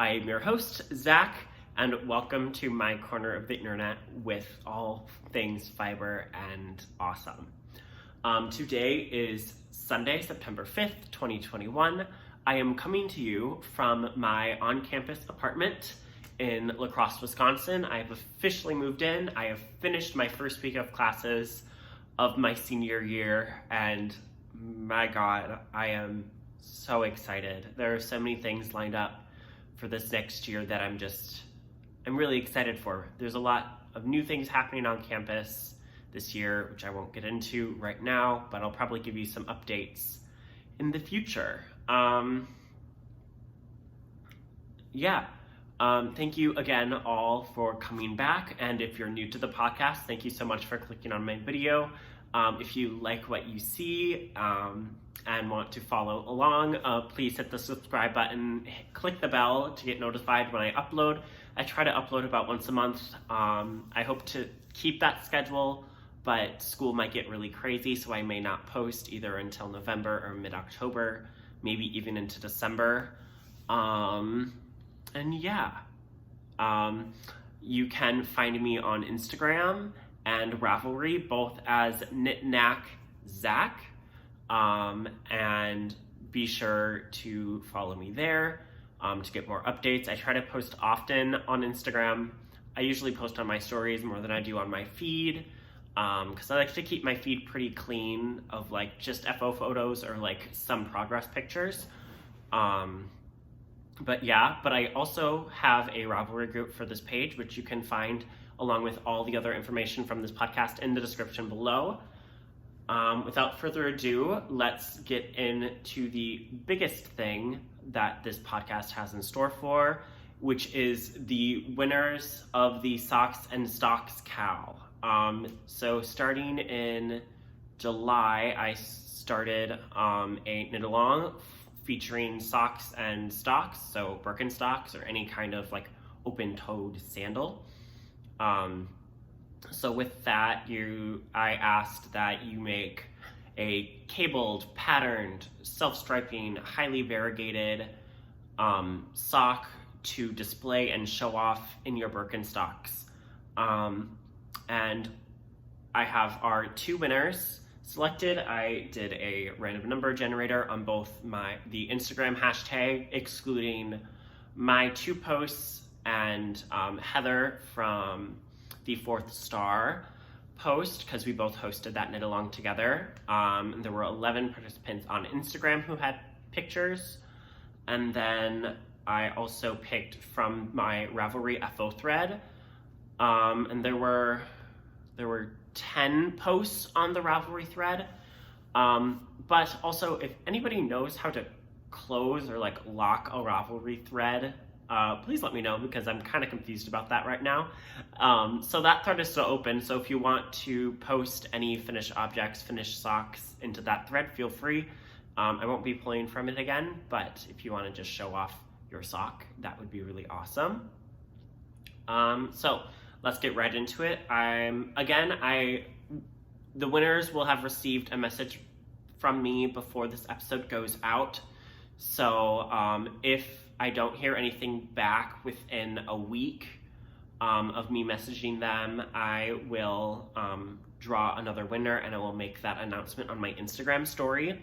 I am your host, Zach, and welcome to my corner of the internet with all things fiber and awesome. Today is Sunday, September 5th, 2021. I am coming to you from my on-campus apartment in La Crosse, Wisconsin. I have officially moved in. I have finished my first week of classes of my senior year, and my God, I am so excited. There are so many things lined up for this next year that I'm really excited for. There's a lot of new things happening on campus this year, which I won't get into right now, but I'll probably give you some updates in the future. Thank you again all for coming back, and if you're new to the podcast, thank you so much for clicking on my video. If you like what you see and want to follow along, please hit the subscribe button, click the bell to get notified when I upload. I try to upload about once a month. I hope to keep that schedule, but school might get really crazy, so I may not post either until November or mid-October, maybe even into December. You can find me on Instagram and Ravelry, both as KnitKnackChat, and be sure to follow me there to get more updates. I try to post often on Instagram. I usually post on my stories more than I do on my feed, because I like to keep my feed pretty clean of like just FO photos or like some progress pictures. But I also have a Ravelry group for this page, which you can find along with all the other information from this podcast in the description below. Without further ado, let's get into the biggest thing that this podcast has in store for, which is the winners of the Socks and Stocks KAL. So starting in July, I started a knit-along featuring socks and stocks, so Birkenstocks or any kind of like open-toed sandal. So with that, I asked that you make a cabled, patterned, self-striping, highly variegated sock to display and show off in your Birkenstocks. And I have our two winners selected. I did a random number generator on both the Instagram hashtag, excluding my two posts and Heather from the Fourth Star post, because we both hosted that knit along together. There were 11 participants on Instagram who had pictures, and then I also picked from my Ravelry FO thread, and there were 10 posts on the Ravelry thread. But also, if anybody knows how to close or like lock a Ravelry thread, please let me know, because I'm kind of confused about that right now. So that thread is still open, so if you want to post any finished objects, finished socks into that thread, feel free. I won't be pulling from it again, but if you want to just show off your sock, that would be really awesome. So let's get right into it. The winners will have received a message from me before this episode goes out. So if I don't hear anything back within a week of me messaging them, I will draw another winner, and I will make that announcement on my Instagram story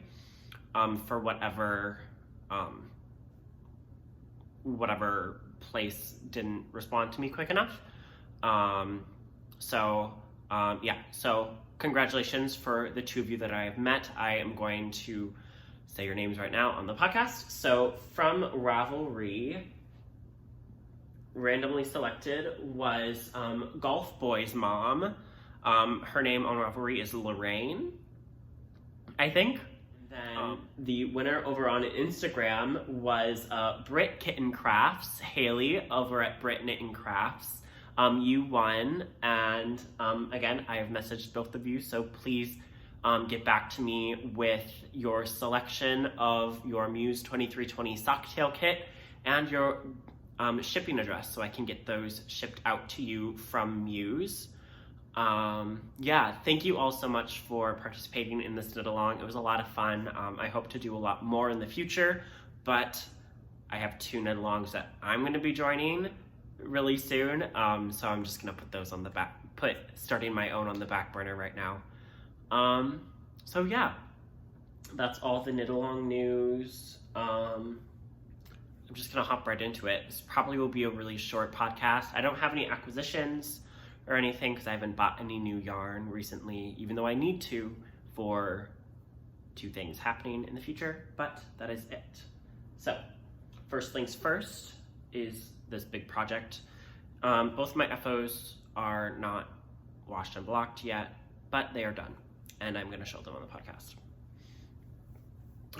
for whatever place didn't respond to me quick enough. So congratulations for the two of you that I have met. I am going to say your names right now on the podcast. So from Ravelry, randomly selected was Golfboyzmom. Her name on Ravelry is Lorien, I think. Then the winner over on Instagram was Bitterkittencrafts, Haley over at Bitterkittencrafts. You won, and again, I have messaged both of you, so please get back to me with your selection of your Muse 2320 Socktail Kit and your shipping address, so I can get those shipped out to you from Muse. Thank you all so much for participating in this knit along. It was a lot of fun. I hope to do a lot more in the future, but I have 2 knit-alongs that I'm going to be joining really soon. So I'm just going to put those on the back, starting my own on the back burner right now. So yeah, that's all the knit-along news. I'm just going to hop right into it. This probably will be a really short podcast. I don't have any acquisitions or anything because I haven't bought any new yarn recently, even though I need to for 2 things happening in the future, but that is it. So first things first is this big project. Both my FOs are not washed and blocked yet, but they are done, and I'm going to show them on the podcast.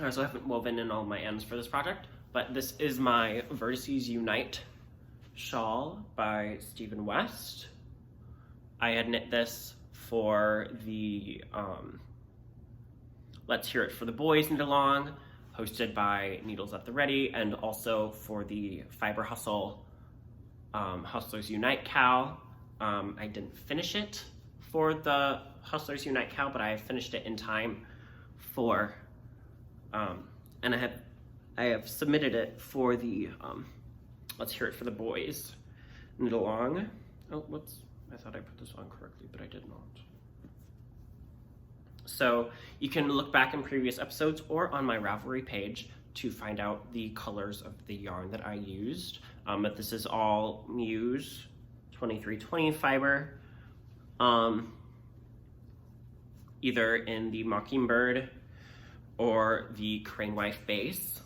I also haven't woven in all my ends for this project, but this is my Vertices Unite shawl by Stephen West. I had knit this for the Let's Hear It for the Boys knit along, hosted by Needles at the Ready, and also for the Fiber Hustle Hustlers Unite KAL. I didn't finish it for the Hustlers Unite KAL, but I finished it in time for, and I have submitted it for the Let's Hear It for the Boys knit along. Oh, whoops. I thought I put this on correctly, but I did not. So you can look back in previous episodes or on my Ravelry page to find out the colors of the yarn that I used. But this is all Muse 2320 fiber, either in the Mockingbird or the Crane Wife base.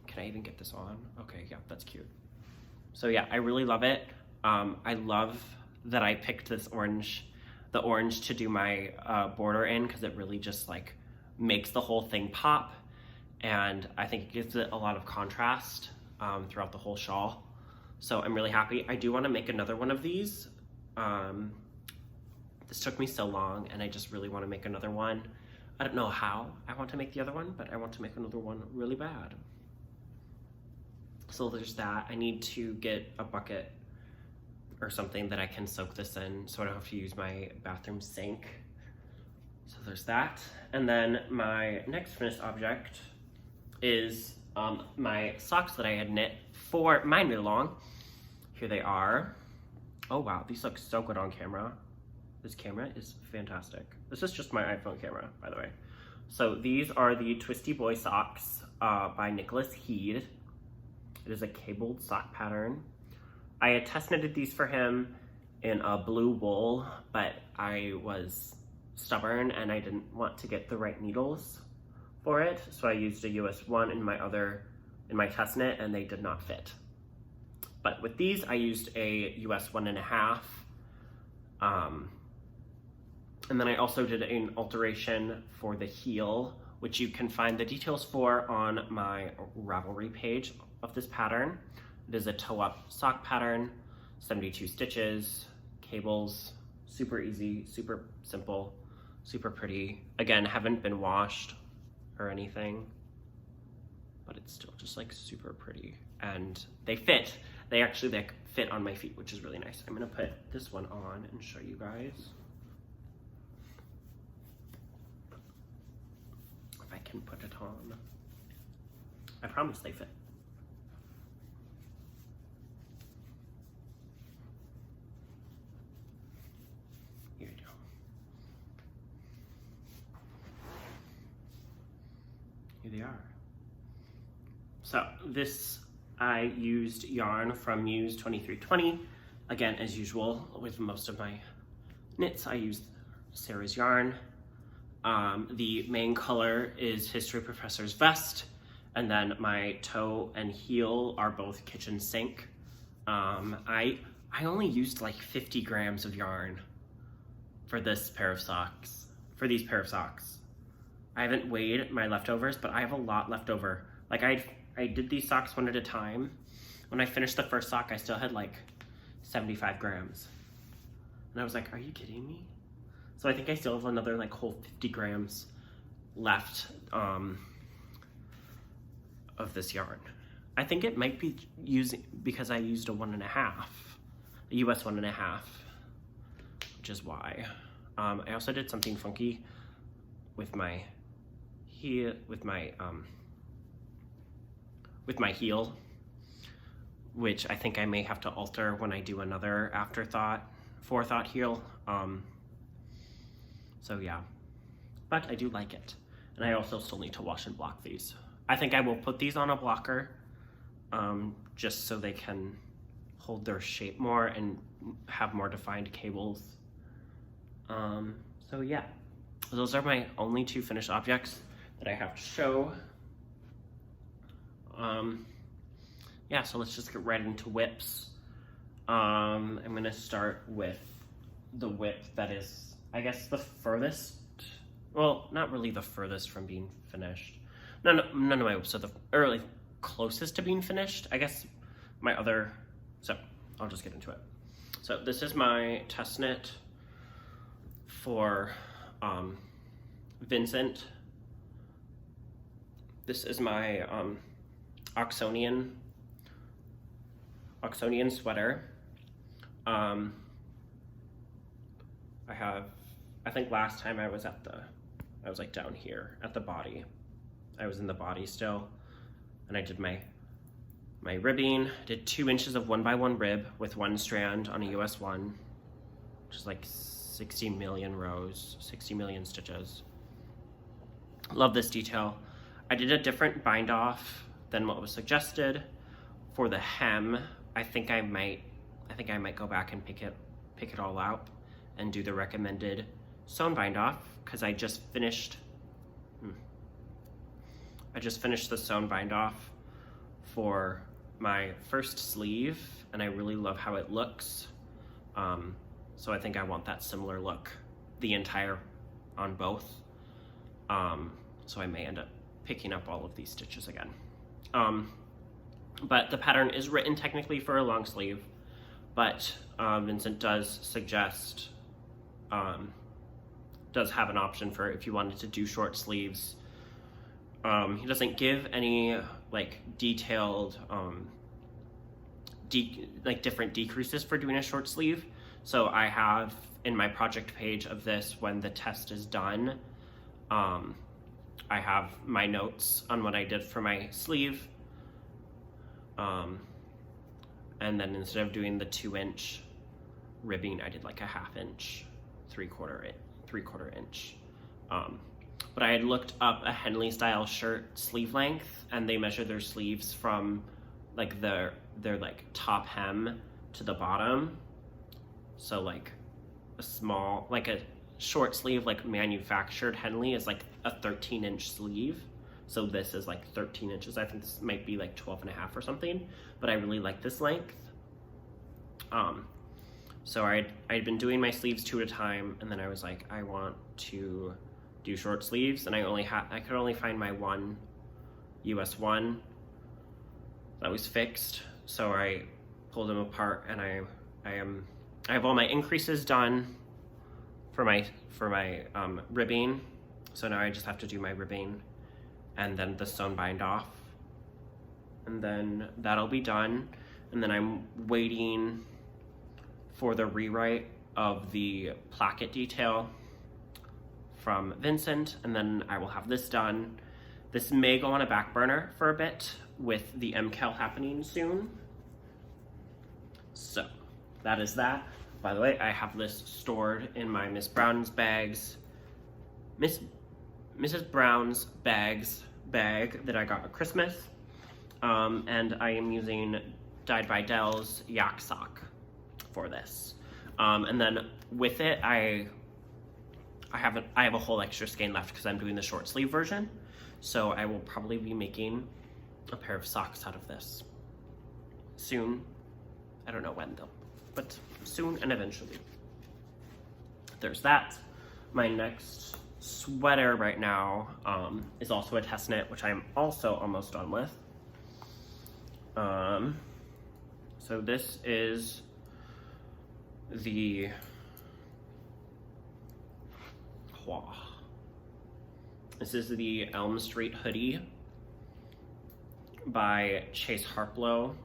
Can I even get this on? Okay, yeah, that's cute. So yeah, I really love it. I love that I picked this orange, the orange to do my border in, because it really just like makes the whole thing pop, and I think it gives it a lot of contrast throughout the whole shawl. So I'm really happy. I do want to make another one of these. This took me so long, and I just really want to make another one. I don't know how I want to make the other one, but I want to make another one really bad. So there's that. I need to get a bucket or something that I can soak this in, so I don't have to use my bathroom sink. So there's that. And then my next finished object is my socks that I had knit for my knit along. Here they are. Oh wow, these look so good on camera. This camera is fantastic. This is just my iPhone camera, by the way. So these are the Twisty Boy Socks by Niklas. It is a cabled sock pattern. I had test knitted these for him in a blue wool, but I was stubborn and I didn't want to get the right needles for it, so I used a US 1 in my test knit, and they did not fit. But with these, I used a US 1.5, and then I also did an alteration for the heel, which you can find the details for on my Ravelry page of this pattern. It is a toe-up sock pattern, 72 stitches, cables, super easy, super simple, super pretty. Again, haven't been washed or anything, but it's still just like super pretty. And they fit. They actually like fit on my feet, which is really nice. I'm gonna put this one on and show you guys. If I can put it on. I promise they fit. Here they are. So this, I used yarn from Muse 2320. Again, as usual, with most of my knits, I used Sarah's yarn. The main color is History Professor's Vest, and then my toe and heel are both kitchen sink. I only used like 50 grams of yarn for this pair of socks, for these pair of socks. I haven't weighed my leftovers, but I have a lot left over. Like I did these socks one at a time. When I finished the first sock, I still had like 75 grams. And I was like, are you kidding me? So I think I still have another like whole 50 grams left of this yarn. I think it might be because I used a 1.5, a US 1.5, which is why. I also did something funky with my heel, which I think I may have to alter when I do another forethought heel. So yeah, but I do like it. And I also still need to wash and block these. I think I will put these on a blocker just so they can hold their shape more and have more defined cables. So yeah, those are my only 2 finished objects that I have to show. Yeah, so let's just get right into whips. I'm gonna start with the whip that is, I guess, the furthest, well, not really the furthest from being finished. None of my whips are like closest to being finished. I guess my other, so I'll just get into it. So this is my test knit for Vincent. This is my Oxonian sweater. I think last time I was like down here at the body. I was in the body still, and I did my ribbing. Did 2 inches of 1x1 rib with 1 strand on a US 1, which is like 60 million rows, 60 million stitches. Love this detail. I did a different bind off than what was suggested for the hem. I think I might go back and pick it all out and do the recommended sewn bind off, because I just finished the sewn bind off for my first sleeve, and I really love how it looks. So I think I want that similar look the entire on both. So I may end up picking up all of these stitches again. But the pattern is written technically for a long sleeve, but Vincent does suggest, does have an option for if you wanted to do short sleeves. He doesn't give any like detailed, different decreases for doing a short sleeve. So I have in my project page of this, when the test is done, I have my notes on what I did for my sleeve. And then instead of doing the 2-inch ribbing, I did like a 1/2 inch, 3/4 inch. But I had looked up a Henley style shirt sleeve length, and they measure their sleeves from like their like top hem to the bottom. So like a short sleeve, like manufactured Henley, is like a 13-inch sleeve. So this is like 13 inches. I think this might be like 12.5 or something, but I really like this length. So I'd been doing my sleeves 2 at a time, and then I was like, I want to do short sleeves, and I could only find my 1 US 1 that was fixed. So I pulled them apart, and I have all my increases done for my ribbing. So now I just have to do my ribbing and then the sewn bind off, and then that'll be done. And then I'm waiting for the rewrite of the placket detail from Vincent, and then I will have this done. This may go on a back burner for a bit with the MKAL happening soon. So that is that. By the way, I have this stored in my Miss Brown's bags. Mrs. Brown's bags bag that I got at Christmas. And I am using dyed ByDelz yak sock for this. And then with it, I have a whole extra skein left because I'm doing the short sleeve version. So I will probably be making a pair of socks out of this soon. I don't know when though, but soon and eventually. There's that. My next sweater right now is also a test knit, which I'm also almost done with. So this is the Elm Street Hoodie by Chase Harpole.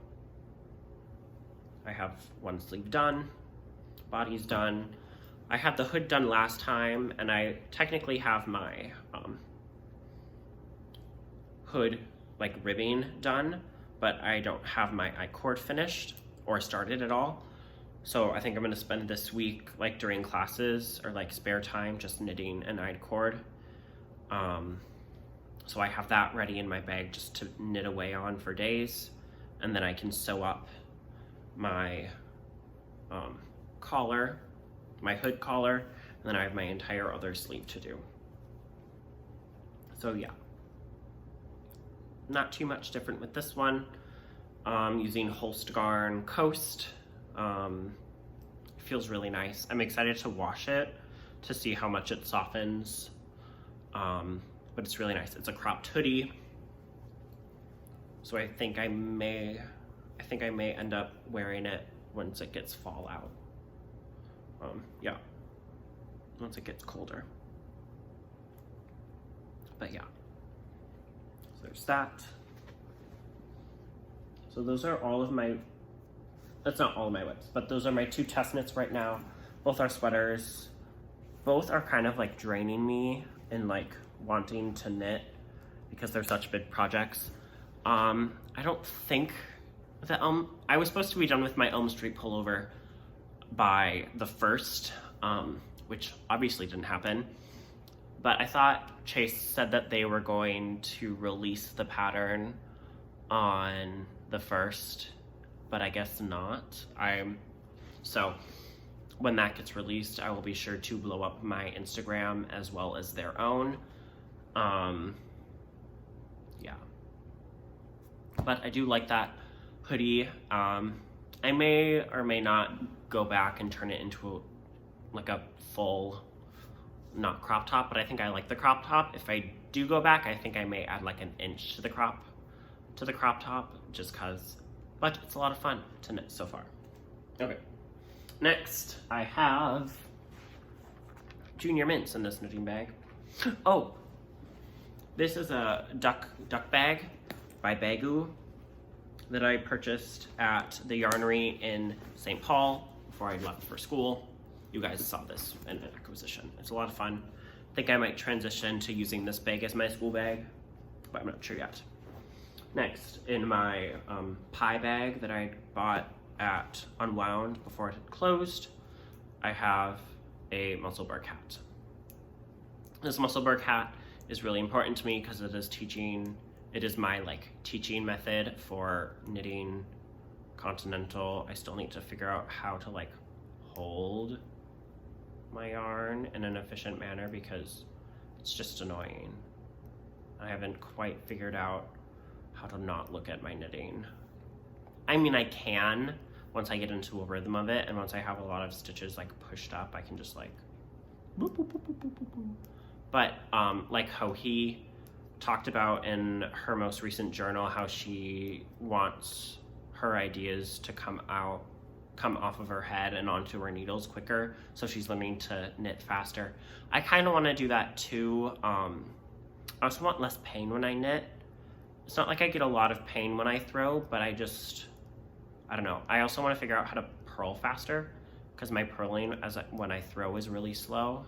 I have one sleeve done, body's done. I had the hood done last time, and I technically have my hood like ribbing done, but I don't have my I-cord finished or started at all. So I think I'm gonna spend this week, like during classes or like spare time, just knitting an I-cord. So I have that ready in my bag just to knit away on for days, and then I can sew up my collar, my hood collar, and then I have my entire other sleeve to do. So yeah, not too much different with this one. Using Holstgarn Coast. Feels really nice. I'm excited to wash it to see how much it softens. But it's really nice. It's a cropped hoodie. So I think I may end up wearing it once it gets fall out. Yeah, once it gets colder. But yeah, so there's that. So those are all of my, that's not all of my whips, but those are my 2 test knits right now. Both are sweaters. Both are kind of like draining me and like wanting to knit because they're such big projects. I don't think that I was supposed to be done with my Elm Street pullover by the 1st, which obviously didn't happen. But I thought Chase said that they were going to release the pattern on the 1st, but I guess not. So when that gets released, I will be sure to blow up my Instagram as well as their own. Yeah. But I do like that hoodie. I may or may not go back and turn it into like a full, not crop top, but I think I like the crop top. If I do go back, I think I may add like an inch to the crop top, just cause, but it's a lot of fun to knit so far. Okay, next I have Junior Mints in this knitting bag. Oh, this is a duck bag by Bagoo that I purchased at the Yarnery in St. Paul before I left for school. You guys saw this in an acquisition. It's a lot of fun. I think I might transition to using this bag as my school bag, but I'm not sure yet. Next, in my pie bag that I bought at Unwound before it had closed, I have a Musselburgh hat. This Musselburgh hat is really important to me because it is my like teaching method for knitting continental. I still need to figure out how to like hold my yarn in an efficient manner because it's just annoying. I haven't quite figured out how to not look at my knitting. I mean, I can once I get into a rhythm of it, and once I have a lot of stitches like pushed up, I can just like boop, boop, boop, boop, boop, boop, boop. But like Hohi talked about in her most recent journal, how she wants her ideas to come off of her head and onto her needles quicker, so she's learning to knit faster. I kind of want to do that too. I also want less pain when I knit. It's not like I get a lot of pain when I throw, but I don't know. I also want to figure out how to purl faster because my purling when I throw is really slow.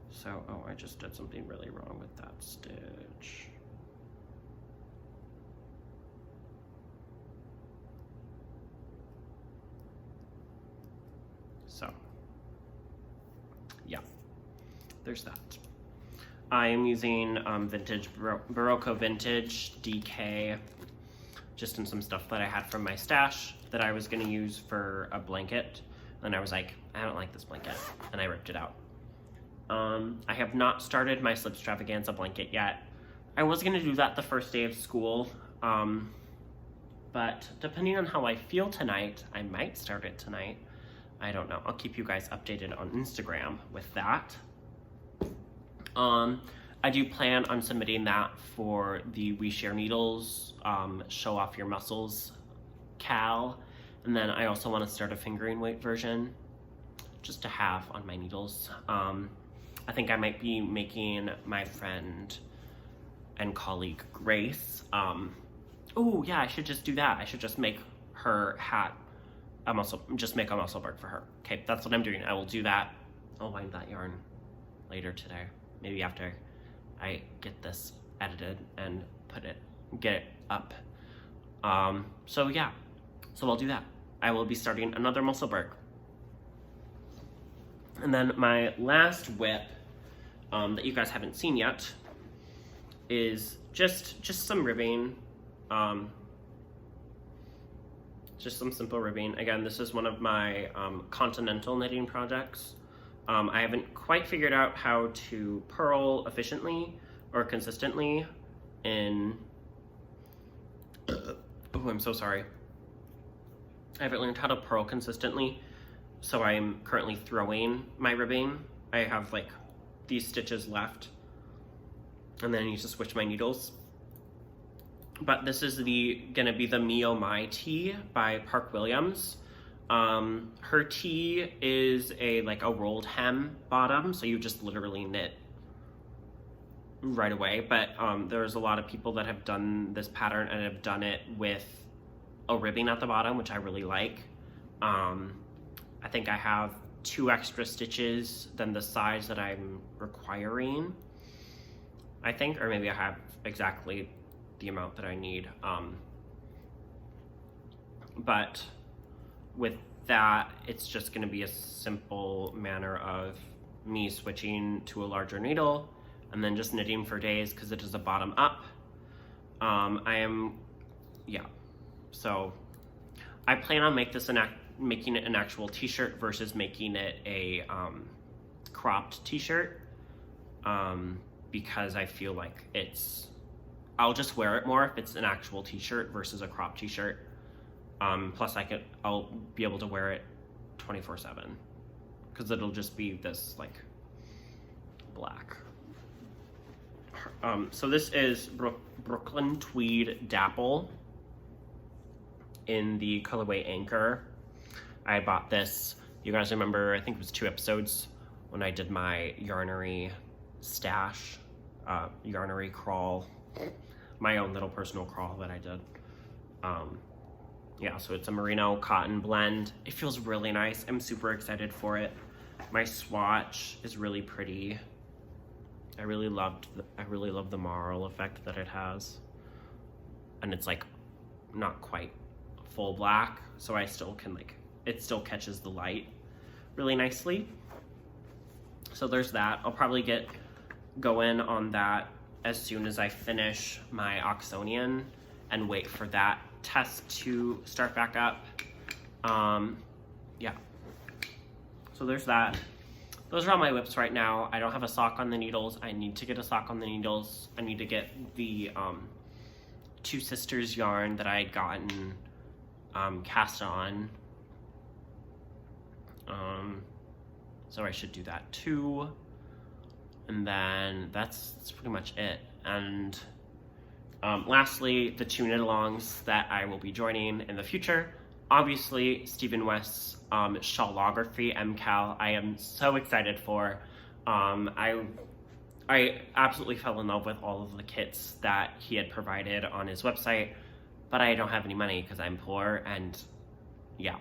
So, oh, I just did something really wrong with that stitch. So, yeah, there's that. I am using vintage Barocco Vintage DK, just in some stuff that I had from my stash that I was gonna use for a blanket. And I was like, I don't like this blanket, and I ripped it out. I have not started my Slipstravaganza blanket yet. I was gonna do that the first day of school, but depending on how I feel tonight, I might start it tonight. I don't know. I'll keep you guys updated on Instagram with that. I do plan on submitting that for the We Share Needles Show Off Your Muscles KAL, and then I also want to start a fingering weight version just to have on my needles. I think I might be making my friend and colleague Grace. Oh yeah, I should just do that. I should just make her hat just make a Musselburgh for her. Okay, that's what I'm doing. I will do that. I'll wind that yarn later today. Maybe after I get this edited and get it up. So yeah, so I'll do that. I will be starting another Musselburgh. And then my last whip that you guys haven't seen yet is just some ribbing. Just some simple ribbing. Again, this is one of my continental knitting projects. I haven't quite figured out how to purl efficiently or consistently in... Oh, I'm so sorry. I haven't learned how to purl consistently, so I'm currently throwing my ribbing. I have like these stitches left, and then I need to switch my needles. But this is gonna be the Me Oh My tee by Park Williams. Her tee is a rolled hem bottom, so you just literally knit right away. But there's a lot of people that have done this pattern and have done it with a ribbing at the bottom, which I really like. I think I have 2 extra stitches than the size that I'm requiring, I think, or maybe I have exactly the amount that I need. But with that, it's just going to be a simple manner of me switching to a larger needle and then just knitting for days because it is a bottom up. So I plan on making it an actual t-shirt versus making it a cropped t-shirt, because I feel like I'll just wear it more if it's an actual t-shirt versus a cropped t-shirt. Plus I'll be able to wear it 24/7 because it'll just be this like black. So this is Brooklyn Tweed Dapple in the colorway Anchor. I bought this, you guys remember, I think it was 2 episodes when I did my yarnery stash, yarnery crawl, my own little personal crawl that I did. Yeah, so it's a merino cotton blend. It feels really nice. I'm super excited for it. My swatch is really pretty. I really love the marl effect that it has. And it's like not quite full black, so I still can it still catches the light really nicely. So there's that. I'll probably get going on that as soon as I finish my Oxonian and wait for that test to start back up. Yeah, so there's that. Those are all my whips right now. I don't have a sock on the needles. I need to get a sock on the needles. I need to get the Two Sisters yarn that I had gotten cast on. So I should do that too. And then that's pretty much it. And lastly, the 2 knit-alongs that I will be joining in the future. Obviously, Stephen West's Shawlography MKAL. I am so excited for. I absolutely fell in love with all of the kits that he had provided on his website, but I don't have any money because I'm poor, and yeah.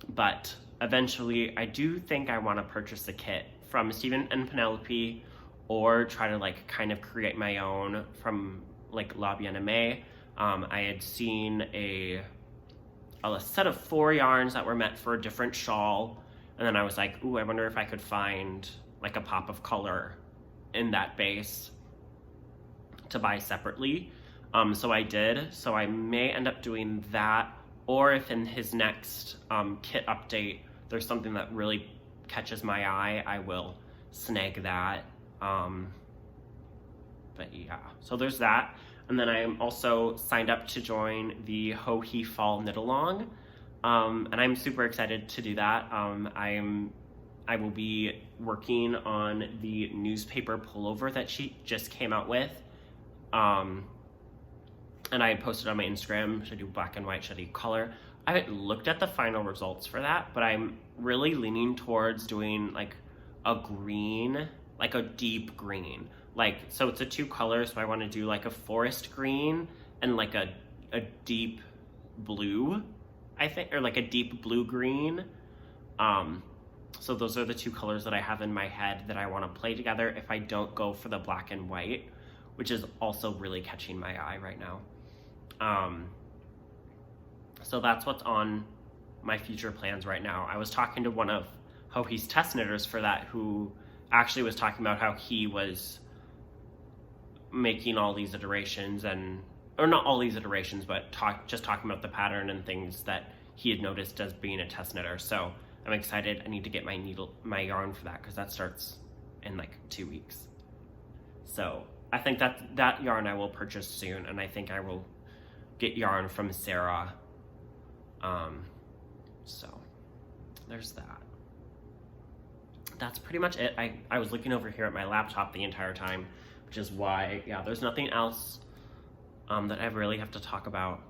But eventually, I do think I want to purchase a kit from Stephen and Penelope, or try to kind of create my own from La Bien-Aimée. I had seen a set of 4 yarns that were meant for a different shawl, and then I was like, ooh, I wonder if I could find a pop of color in that base to buy separately. So I did, so I may end up doing that, or if in his next kit update there's something that really catches my eye, I will snag that. But yeah, so there's that. And then I am also signed up to join the Ho He Fall Knit Along, and I'm super excited to do that. I will be working on the newspaper pullover that she just came out with, and I posted on my Instagram. Should I do black and white? Should I do color? I haven't looked at the final results for that, but I'm really leaning towards doing a green, a deep green. So it's a 2 colors, so I want to do a forest green and a deep blue, I think, or a deep blue green. So those are the 2 colors that I have in my head that I want to play together if I don't go for the black and white, which is also really catching my eye right now. So that's what's on my future plans right now. I was talking to one of Hohi's test knitters for that, who actually was talking about how he was making all these iterations, or not all these iterations, but just talking about the pattern and things that he had noticed as being a test knitter. So I'm excited. I need to get my yarn for that, because that starts in like 2 weeks. So I think that yarn I will purchase soon, and I think I will get yarn from Sarah. So there's that. That's pretty much it. I was looking over here at my laptop the entire time, which is why, yeah, there's nothing else that I really have to talk about.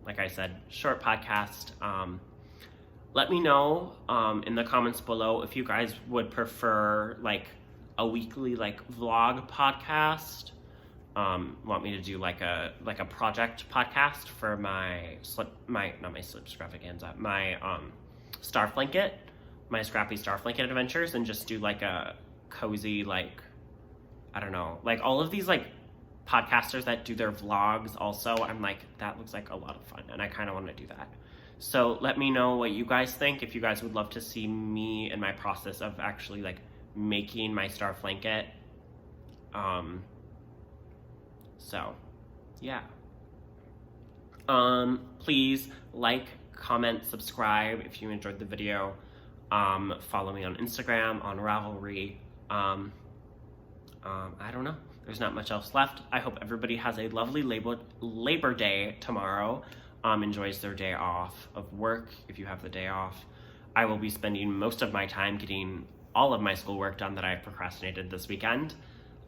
Like I said, short podcast. Let me know in the comments below if you guys would prefer like a weekly like vlog podcast. Want me to do like a project podcast for my Starflanket, my scrappy Starflanket adventures, and just do like a cozy, like, I don't know, like all of these like podcasters that do their vlogs also, I'm like, that looks like a lot of fun, and I kind of want to do that. So let me know what you guys think, if you guys would love to see me in my process of actually like making my Starflanket. So yeah. Please like, comment, subscribe if you enjoyed the video. Follow me on Instagram, on Ravelry. I don't know. There's not much else left. I hope everybody has a lovely Labor Day tomorrow. Enjoys their day off of work, if you have the day off. I will be spending most of my time getting all of my schoolwork done that I've procrastinated this weekend.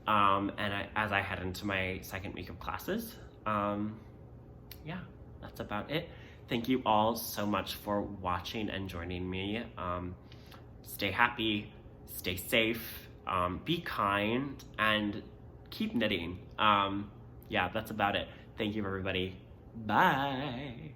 As I head into my second week of classes. Yeah, that's about it. Thank you all so much for watching and joining me. Stay happy, stay safe, be kind, and keep knitting. Yeah, that's about it. Thank you, everybody. Bye.